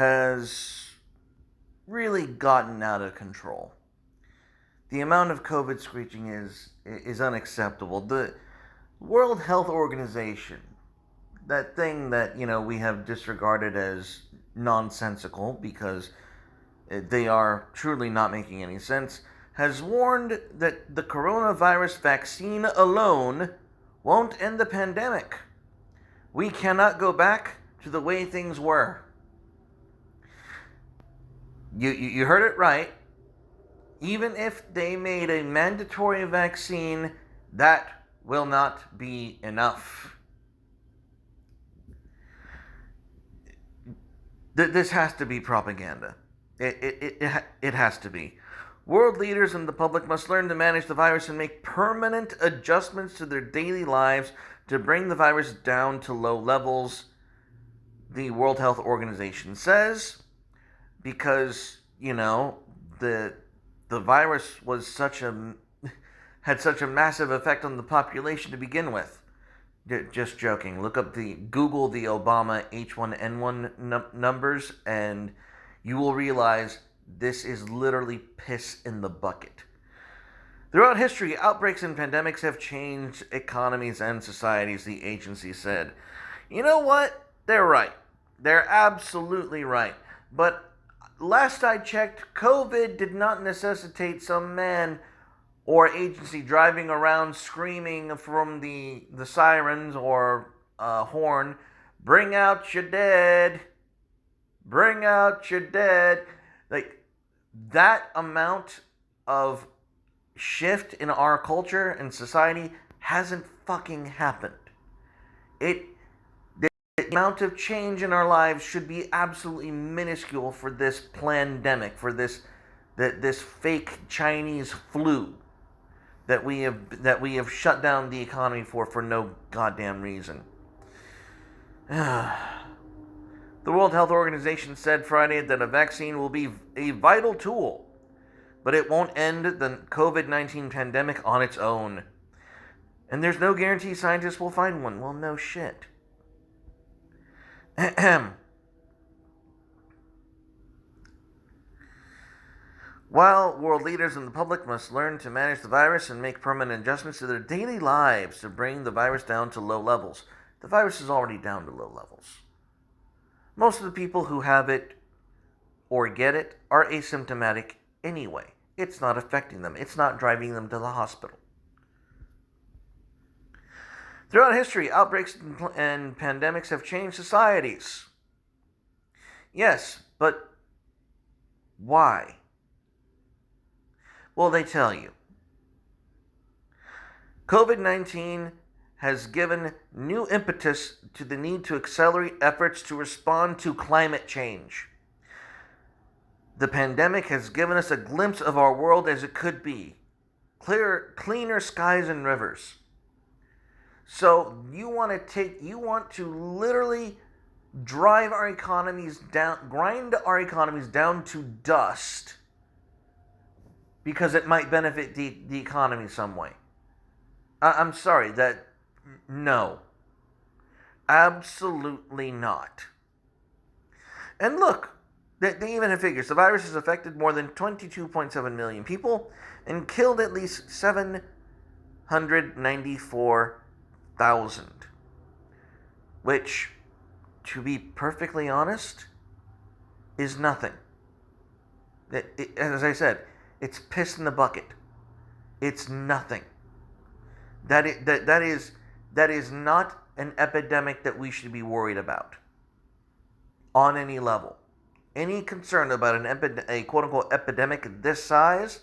has really gotten out of control. The amount of COVID screeching is unacceptable. The World Health Organization, that thing that we have disregarded as nonsensical because they are truly not making any sense, has warned that the coronavirus vaccine alone won't end the pandemic. We cannot go back to the way things were. You heard it right. Even if they made a mandatory vaccine, that will not be enough. This has to be propaganda. It has to be. World leaders and the public must learn to manage the virus and make permanent adjustments to their daily lives to bring the virus down to low levels, the World Health Organization says, because, the virus had such a massive effect on the population to begin with. Just joking. Google the Obama H1N1 numbers, and you will realize this is literally piss in the bucket. Throughout history, outbreaks and pandemics have changed economies and societies, the agency said. You know what? They're right. They're absolutely right. But last I checked, COVID did not necessitate some man or agency driving around screaming from the sirens or horn, "Bring out your dead! Bring out your dead!" Like, that amount of shift in our culture and society hasn't fucking happened. The amount of change in our lives should be absolutely minuscule for this pandemic, for this fake Chinese flu that we have shut down the economy for no goddamn reason. The World Health Organization said Friday that a vaccine will be a vital tool, but it won't end the COVID-19 pandemic on its own. And there's no guarantee scientists will find one. Well, no shit. While world leaders and the public must learn to manage the virus and make permanent adjustments to their daily lives to bring the virus down to low levels. The virus is already down to low levels. Most of the people who have it or get it are asymptomatic anyway. It's not affecting them. It's not driving them to the hospital. Throughout history, outbreaks and pandemics have changed societies. Yes, but why? Well, they tell you. COVID-19 has given new impetus to the need to accelerate efforts to respond to climate change. The pandemic has given us a glimpse of our world as it could be. Cleaner skies and rivers. So you want to literally drive our economies down, grind our economies down to dust because it might benefit the economy some way. I'm sorry, no. Absolutely not. And look, they even have figures. The virus has affected more than 22.7 million people and killed at least 794,000. Which, to be perfectly honest, is nothing. As I said, it's piss in the bucket. It's nothing. That is not an epidemic that we should be worried about on any level. Any concern about a quote-unquote epidemic this size,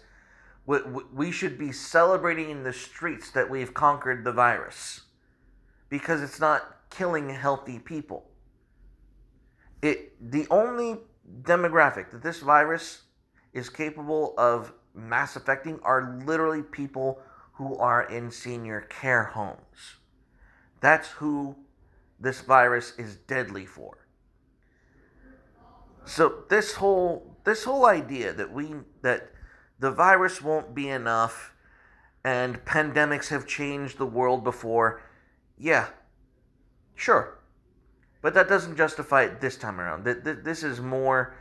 we should be celebrating in the streets that we've conquered the virus because it's not killing healthy people. The only demographic that this virus is capable of mass affecting are literally people who are in senior care homes. That's who this virus is deadly for. So this whole idea that the virus won't be enough and pandemics have changed the world before, yeah, sure. But that doesn't justify it this time around. This is more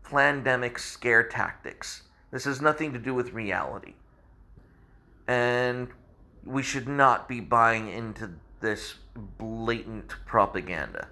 pandemic scare tactics. This has nothing to do with reality. And we should not be buying into this blatant propaganda.